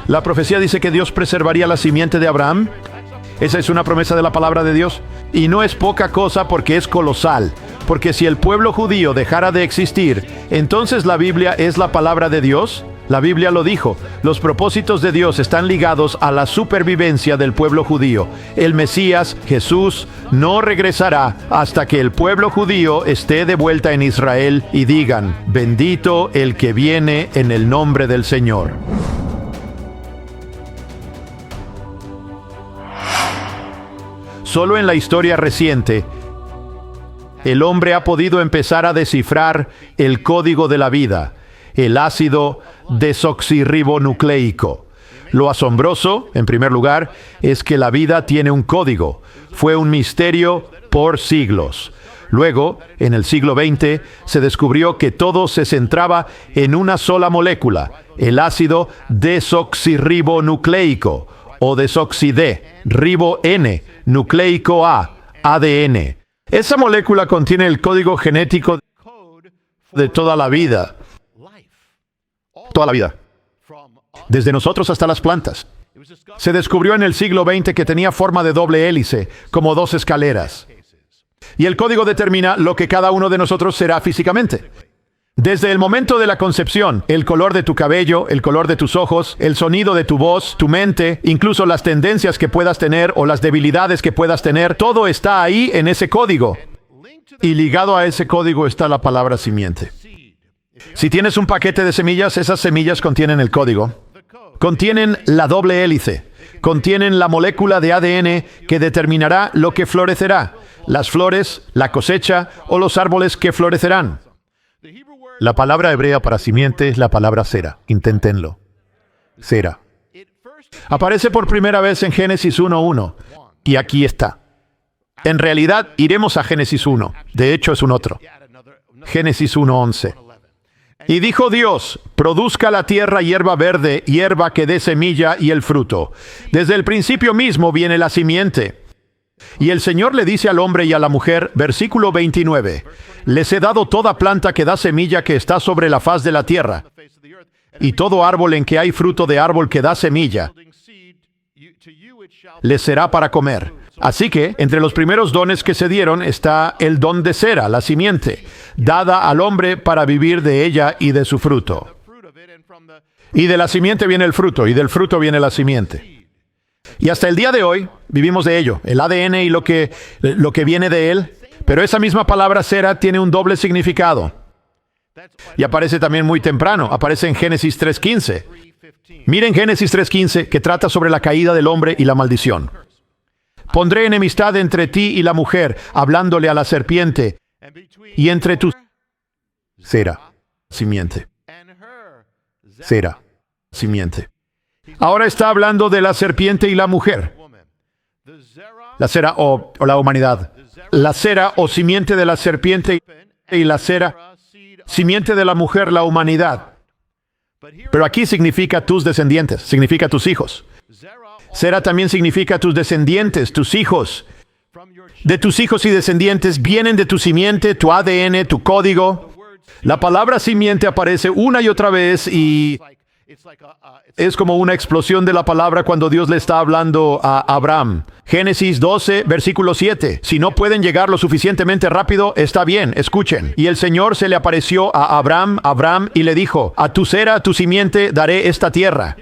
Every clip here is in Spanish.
La profecía dice que Dios preservaría la simiente de Abraham. Esa es una promesa de la palabra de Dios. Y no es poca cosa porque es colosal. Porque si el pueblo judío dejara de existir, entonces la Biblia es la palabra de Dios. La Biblia lo dijo. Los propósitos de Dios están ligados a la supervivencia del pueblo judío. El Mesías, Jesús, no regresará hasta que el pueblo judío esté de vuelta en Israel y digan: bendito el que viene en el nombre del Señor. Solo en la historia reciente, el hombre ha podido empezar a descifrar el código de la vida, el ácido desoxirribonucleico. Lo asombroso, en primer lugar, es que la vida tiene un código. Fue un misterio por siglos. Luego, en el siglo XX, se descubrió que todo se centraba en una sola molécula, el ácido desoxirribonucleico, o desoxi-D, ribo-N, nucleico A, ADN. Esa molécula contiene el código genético de toda la vida. Toda la vida. Desde nosotros hasta las plantas. Se descubrió en el siglo XX que tenía forma de doble hélice, como dos escaleras. Y el código determina lo que cada uno de nosotros será físicamente. Desde el momento de la concepción, el color de tu cabello, el color de tus ojos, el sonido de tu voz, tu mente, incluso las tendencias que puedas tener o las debilidades que puedas tener, todo está ahí en ese código. Y ligado a ese código está la palabra simiente. Si tienes un paquete de semillas, esas semillas contienen el código. Contienen la doble hélice. Contienen la molécula de ADN que determinará lo que florecerá, las flores, la cosecha o los árboles que florecerán. La palabra hebrea para simiente es la palabra sera. Inténtenlo. Sera. Aparece por primera vez en Génesis 1:1. Y aquí está. En realidad, iremos a Génesis 1. De hecho, es un otro. Génesis 1:11. Y dijo Dios: produzca la tierra hierba verde, hierba que dé semilla y el fruto. Desde el principio mismo viene la simiente. Y el Señor le dice al hombre y a la mujer, versículo 29, les he dado toda planta que da semilla que está sobre la faz de la tierra, y todo árbol en que hay fruto de árbol que da semilla, les será para comer. Así que, entre los primeros dones que se dieron está el don de sera, la simiente, dada al hombre para vivir de ella y de su fruto. Y de la simiente viene el fruto, y del fruto viene la simiente. Y hasta el día de hoy vivimos de ello, el ADN y lo que viene de él. Pero esa misma palabra sera tiene un doble significado. Y aparece también muy temprano, aparece en Génesis 3:15. Miren Génesis 3:15, que trata sobre la caída del hombre y la maldición. Pondré enemistad entre ti y la mujer, hablándole a la serpiente, y entre tu sera, simiente. Sera, simiente. Ahora está hablando de la serpiente y la mujer. La sera o la humanidad. La sera o simiente de la serpiente y la sera, simiente de la mujer, la humanidad. Pero aquí significa tus descendientes, significa tus hijos. Sera también significa tus descendientes, tus hijos. De tus hijos y descendientes vienen de tu simiente, tu ADN, tu código. La palabra simiente aparece una y otra vez y es como una explosión de la palabra cuando Dios le está hablando a Abraham. Génesis 12, versículo 7. Si no pueden llegar lo suficientemente rápido, está bien, escuchen. Y el Señor se le apareció a Abraham, y le dijo: a tu sera, a tu simiente, daré esta tierra.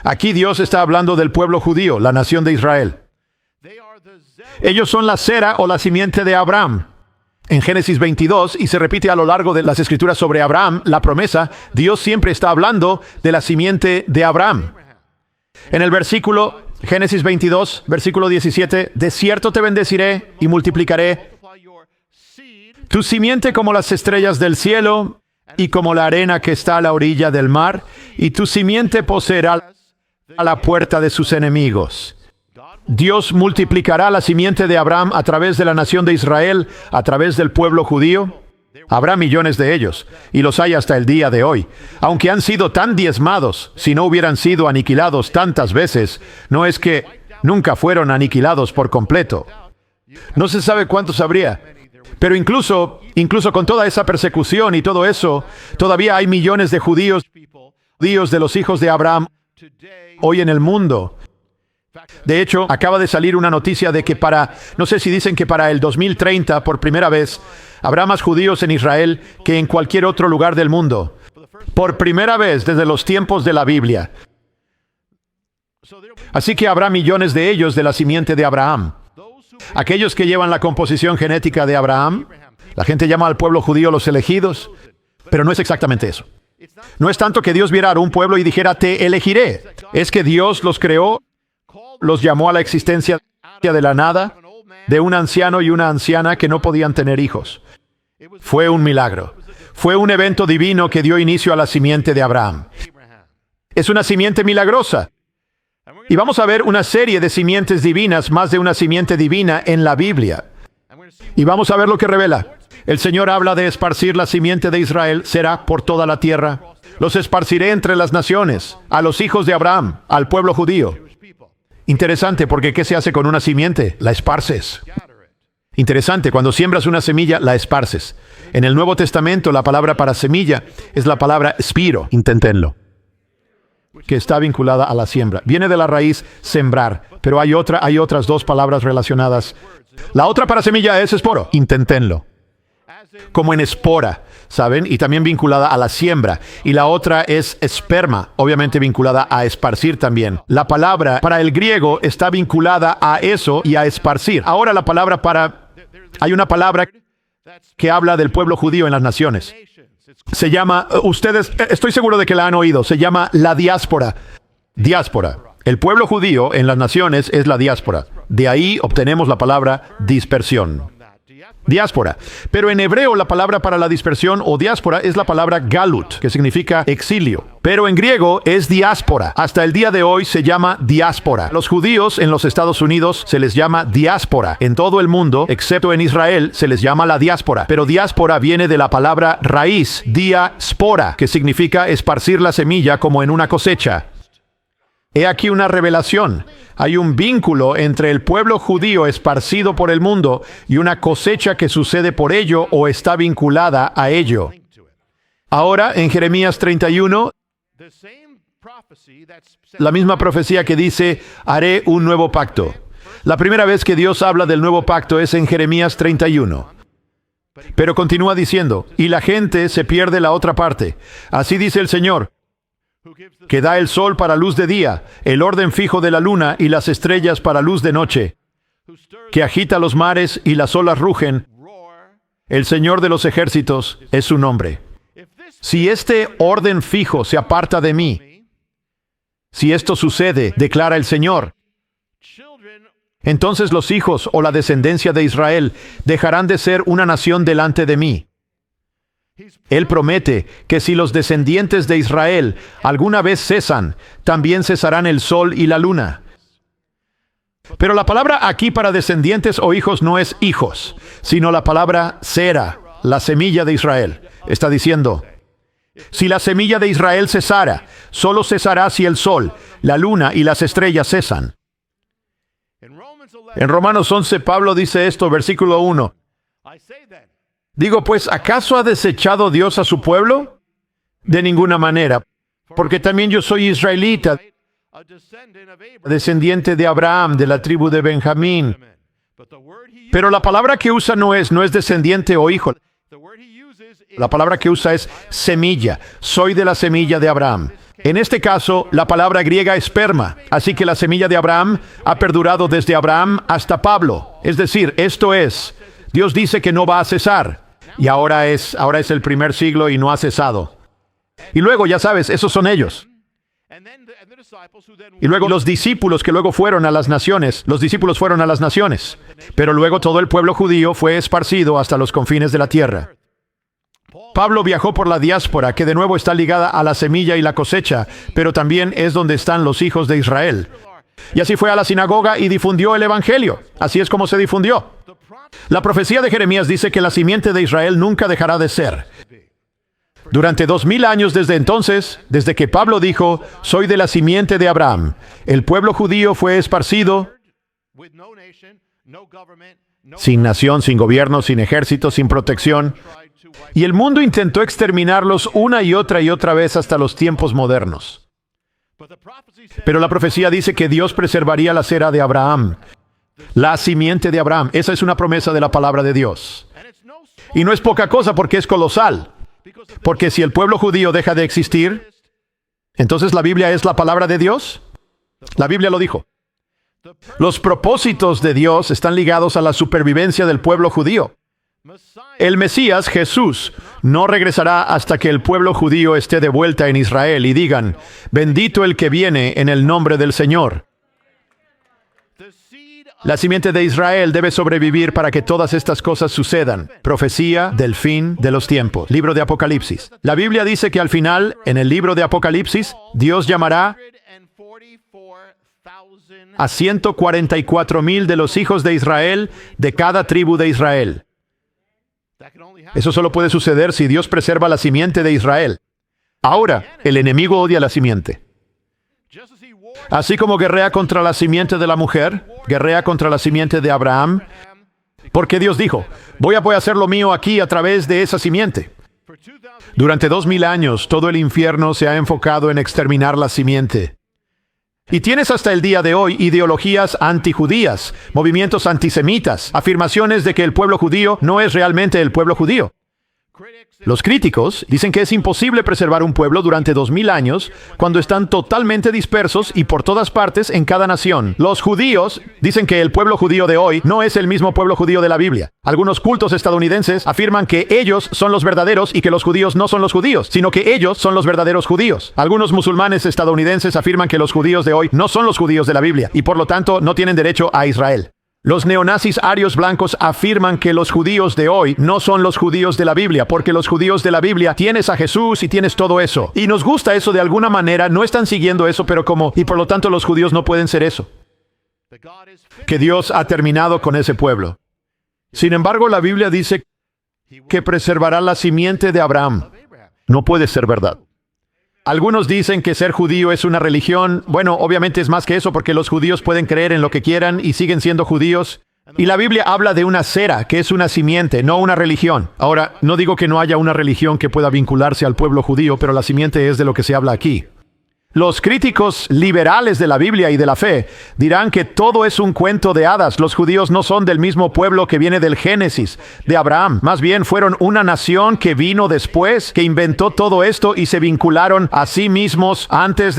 Aquí Dios está hablando del pueblo judío, la nación de Israel. Ellos son la sera o la simiente de Abraham. En Génesis 22, y se repite a lo largo de las escrituras sobre Abraham, la promesa, Dios siempre está hablando de la simiente de Abraham. En el versículo, Génesis 22, versículo 17, de cierto te bendeciré y multiplicaré tu simiente como las estrellas del cielo y como la arena que está a la orilla del mar, y tu simiente poseerá a la puerta de sus enemigos. Dios multiplicará la simiente de Abraham a través de la nación de Israel, a través del pueblo judío. Habrá millones de ellos, y los hay hasta el día de hoy. Aunque han sido tan diezmados, si no hubieran sido aniquilados tantas veces, no es que nunca fueron aniquilados por completo. No se sabe cuántos habría. Pero incluso con toda esa persecución y todo eso, todavía hay millones de judíos de los hijos de Abraham hoy en el mundo. De hecho, acaba de salir una noticia de que no sé si dicen que para el 2030, por primera vez, habrá más judíos en Israel que en cualquier otro lugar del mundo. Por primera vez desde los tiempos de la Biblia. Así que habrá millones de ellos de la simiente de Abraham. Aquellos que llevan la composición genética de Abraham, la gente llama al pueblo judío los elegidos, pero no es exactamente eso. No es tanto que Dios viera a un pueblo y dijera, te elegiré. Es que Dios los creó, los llamó a la existencia de la nada, de un anciano y una anciana que no podían tener hijos. Fue un milagro. Fue un evento divino que dio inicio a la simiente de Abraham. Es una simiente milagrosa. Y vamos a ver una serie de simientes divinas, más de una simiente divina en la Biblia. Y vamos a ver lo que revela. El Señor habla de esparcir la simiente de Israel, será por toda la tierra. Los esparciré entre las naciones, a los hijos de Abraham, al pueblo judío. Interesante, porque ¿qué se hace con una simiente? La esparces. Interesante, cuando siembras una semilla, la esparces. En el Nuevo Testamento, la palabra para semilla es la palabra spiro. Inténtenlo. Que está vinculada a la siembra. Viene de la raíz sembrar, pero hay otras dos palabras relacionadas. La otra para semilla es esporo. Inténtenlo. Como en espora, ¿saben? Y también vinculada a la siembra. Y la otra es esperma, obviamente vinculada a esparcir también. La palabra para el griego está vinculada a eso y a esparcir. Ahora la palabra hay una palabra que habla del pueblo judío en las naciones. Se llama, ustedes, estoy seguro de que la han oído, se llama la diáspora. Diáspora. El pueblo judío en las naciones es la diáspora. De ahí obtenemos la palabra dispersión. Diáspora. Pero en hebreo la palabra para la dispersión o diáspora es la palabra galut, que significa exilio. Pero en griego es diáspora. Hasta el día de hoy se llama diáspora. Los judíos en los Estados Unidos se les llama diáspora. En todo el mundo, excepto en Israel, se les llama la diáspora. Pero diáspora viene de la palabra raíz, diaspora, que significa esparcir la semilla como en una cosecha. He aquí una revelación. Hay un vínculo entre el pueblo judío esparcido por el mundo y una cosecha que sucede por ello o está vinculada a ello. Ahora, en Jeremías 31, la misma profecía que dice, haré un nuevo pacto. La primera vez que Dios habla del nuevo pacto es en Jeremías 31. Pero continúa diciendo, y la gente se pierde la otra parte. Así dice el Señor, que da el sol para luz de día, el orden fijo de la luna y las estrellas para luz de noche, que agita los mares y las olas rugen. El Señor de los ejércitos es su nombre. Si este orden fijo se aparta de mí, si esto sucede, declara el Señor, entonces los hijos o la descendencia de Israel dejarán de ser una nación delante de mí. Él promete que si los descendientes de Israel alguna vez cesan, también cesarán el sol y la luna. Pero la palabra aquí para descendientes o hijos no es hijos, sino la palabra sera, la semilla de Israel. Está diciendo, si la semilla de Israel cesara, solo cesará si el sol, la luna y las estrellas cesan. En Romanos 11, Pablo dice esto, versículo 1. Digo, pues, ¿acaso ha desechado Dios a su pueblo? De ninguna manera, porque también yo soy israelita, descendiente de Abraham, de la tribu de Benjamín. Pero la palabra que usa no es descendiente o hijo. La palabra que usa es semilla. Soy de la semilla de Abraham. En este caso, la palabra griega es esperma. Así que la semilla de Abraham ha perdurado desde Abraham hasta Pablo. Es decir, esto es, Dios dice que no va a cesar. Y ahora es el primer siglo y no ha cesado. Y luego, ya sabes, esos son ellos. Y luego los discípulos que luego fueron a las naciones. Los discípulos fueron a las naciones. Pero luego todo el pueblo judío fue esparcido hasta los confines de la tierra. Pablo viajó por la diáspora, que de nuevo está ligada a la semilla y la cosecha, pero también es donde están los hijos de Israel. Y así fue a la sinagoga y difundió el evangelio. Así es como se difundió. La profecía de Jeremías dice que la simiente de Israel nunca dejará de ser. Durante 2000 años desde entonces, desde que Pablo dijo, soy de la simiente de Abraham, el pueblo judío fue esparcido, sin nación, sin gobierno, sin ejército, sin protección, y el mundo intentó exterminarlos una y otra vez hasta los tiempos modernos. Pero la profecía dice que Dios preservaría la cera de Abraham, la simiente de Abraham. Esa es una promesa de la palabra de Dios. Y no es poca cosa porque es colosal. Porque si el pueblo judío deja de existir, entonces la Biblia es la palabra de Dios. La Biblia lo dijo. Los propósitos de Dios están ligados a la supervivencia del pueblo judío. El Mesías, Jesús, no regresará hasta que el pueblo judío esté de vuelta en Israel y digan, bendito el que viene en el nombre del Señor. La simiente de Israel debe sobrevivir para que todas estas cosas sucedan. Profecía del fin de los tiempos. Libro de Apocalipsis. La Biblia dice que al final, en el libro de Apocalipsis, Dios llamará a 144,000 de los hijos de Israel de cada tribu de Israel. Eso solo puede suceder si Dios preserva la simiente de Israel. Ahora, el enemigo odia la simiente. Así como guerrea contra la simiente de la mujer, guerrea contra la simiente de Abraham, porque Dios dijo, voy a hacer lo mío aquí a través de esa simiente. Durante 2000 años, todo el infierno se ha enfocado en exterminar la simiente. Y tienes hasta el día de hoy ideologías antijudías, movimientos antisemitas, afirmaciones de que el pueblo judío no es realmente el pueblo judío. Los críticos dicen que es imposible preservar un pueblo durante 2000 años cuando están totalmente dispersos y por todas partes en cada nación. Los judíos dicen que el pueblo judío de hoy no es el mismo pueblo judío de la Biblia. Algunos cultos estadounidenses afirman que ellos son los verdaderos y que los judíos no son los judíos, sino que ellos son los verdaderos judíos. Algunos musulmanes estadounidenses afirman que los judíos de hoy no son los judíos de la Biblia y por lo tanto no tienen derecho a Israel. Los neonazis arios blancos afirman que los judíos de hoy no son los judíos de la Biblia, porque los judíos de la Biblia tienes a Jesús y tienes todo eso. Y nos gusta eso de alguna manera, no están siguiendo eso, pero y por lo tanto los judíos no pueden ser eso. Que Dios ha terminado con ese pueblo. Sin embargo, la Biblia dice que preservará la simiente de Abraham. No puede ser verdad. Algunos dicen que ser judío es una religión. Bueno, obviamente es más que eso porque los judíos pueden creer en lo que quieran y siguen siendo judíos. Y la Biblia habla de una cera, que es una simiente, no una religión. Ahora, no digo que no haya una religión que pueda vincularse al pueblo judío, pero la simiente es de lo que se habla aquí. Los críticos liberales de la Biblia y de la fe dirán que todo es un cuento de hadas. Los judíos no son del mismo pueblo que viene del Génesis, de Abraham. Más bien fueron una nación que vino después, que inventó todo esto y se vincularon a sí mismos antes,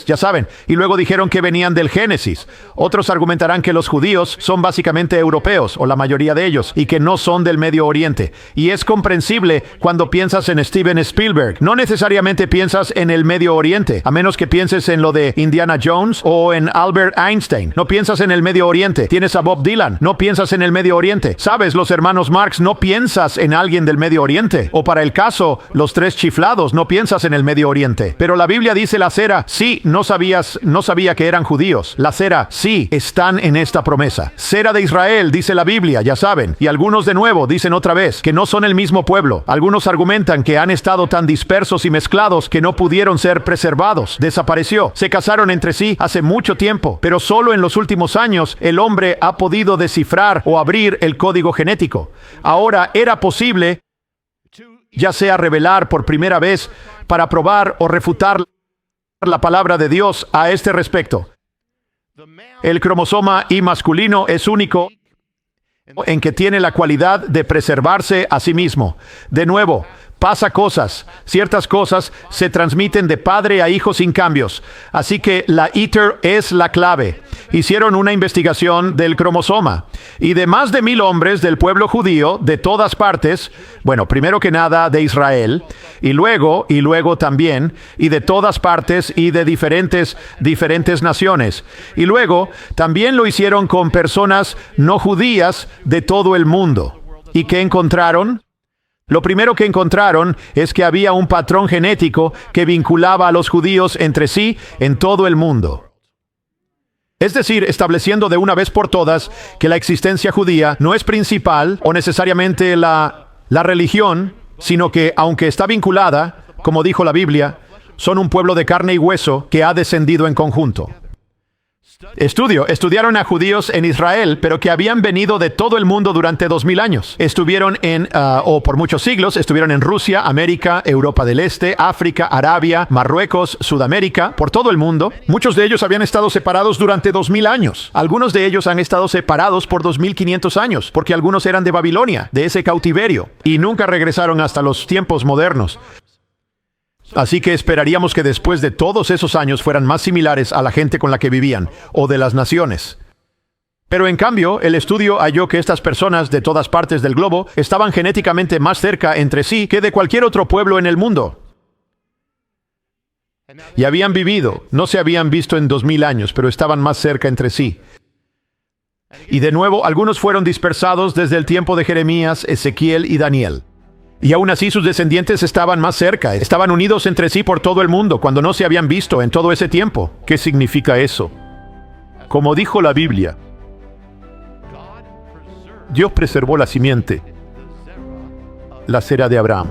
ya saben. Y luego dijeron que venían del Génesis. Otros argumentarán que los judíos son básicamente europeos, o la mayoría de ellos, y que no son del Medio Oriente. Y es comprensible cuando piensas en Steven Spielberg. No necesariamente piensas en el Medio Oriente, a menos que pienses en lo de Indiana Jones o en Albert Einstein. No piensas en el Medio Oriente. Tienes a Bob Dylan. No piensas en el Medio Oriente. ¿Sabes? Los hermanos Marx, no piensas en alguien del Medio Oriente. O para el caso, los tres chiflados, no piensas en el Medio Oriente. Pero la Biblia dice la cera, sí, no sabía que eran judíos. La cera, sí, están en esta promesa. Cera de Israel, dice la Biblia, ya saben. Y algunos de nuevo dicen otra vez que no son el mismo pueblo. Algunos argumentan que han estado tan dispersos y mezclados que no pudieron ser preservados. Desapareció. Se casaron entre sí hace mucho tiempo, pero solo en los últimos años el hombre ha podido descifrar o abrir el código genético. Ahora era posible, ya sea revelar por primera vez para probar o refutar la palabra de Dios a este respecto. El cromosoma Y masculino es único en que tiene la cualidad de preservarse a sí mismo. De nuevo, pasa cosas. Ciertas cosas se transmiten de padre a hijo sin cambios. Así que la ITER es la clave. Hicieron una investigación del cromosoma. Y de más de 1000 hombres del pueblo judío, de todas partes, bueno, primero que nada de Israel, y luego también, y de todas partes y de diferentes naciones. Y luego también lo hicieron con personas no judías de todo el mundo. ¿Y qué encontraron? Lo primero que encontraron es que había un patrón genético que vinculaba a los judíos entre sí en todo el mundo. Es decir, estableciendo de una vez por todas que la existencia judía no es principal o necesariamente la religión, sino que, aunque está vinculada, como dijo la Biblia, son un pueblo de carne y hueso que ha descendido en conjunto. Estudiaron a judíos en Israel, pero que habían venido de todo el mundo durante 2000 años. Estuvieron o por muchos siglos, estuvieron en Rusia, América, Europa del Este, África, Arabia, Marruecos, Sudamérica, por todo el mundo. Muchos de ellos habían estado separados durante 2000 años. Algunos de ellos han estado separados por 2500 años, porque algunos eran de Babilonia, de ese cautiverio, y nunca regresaron hasta los tiempos modernos. Así que esperaríamos que después de todos esos años fueran más similares a la gente con la que vivían, o de las naciones. Pero en cambio, el estudio halló que estas personas de todas partes del globo estaban genéticamente más cerca entre sí que de cualquier otro pueblo en el mundo. Y habían vivido, no se habían visto en 2000 años, pero estaban más cerca entre sí. Y de nuevo, algunos fueron dispersados desde el tiempo de Jeremías, Ezequiel y Daniel. Y aún así sus descendientes estaban más cerca, estaban unidos entre sí por todo el mundo cuando no se habían visto en todo ese tiempo. ¿Qué significa eso? Como dijo la Biblia, Dios preservó la simiente, la cera de Abraham.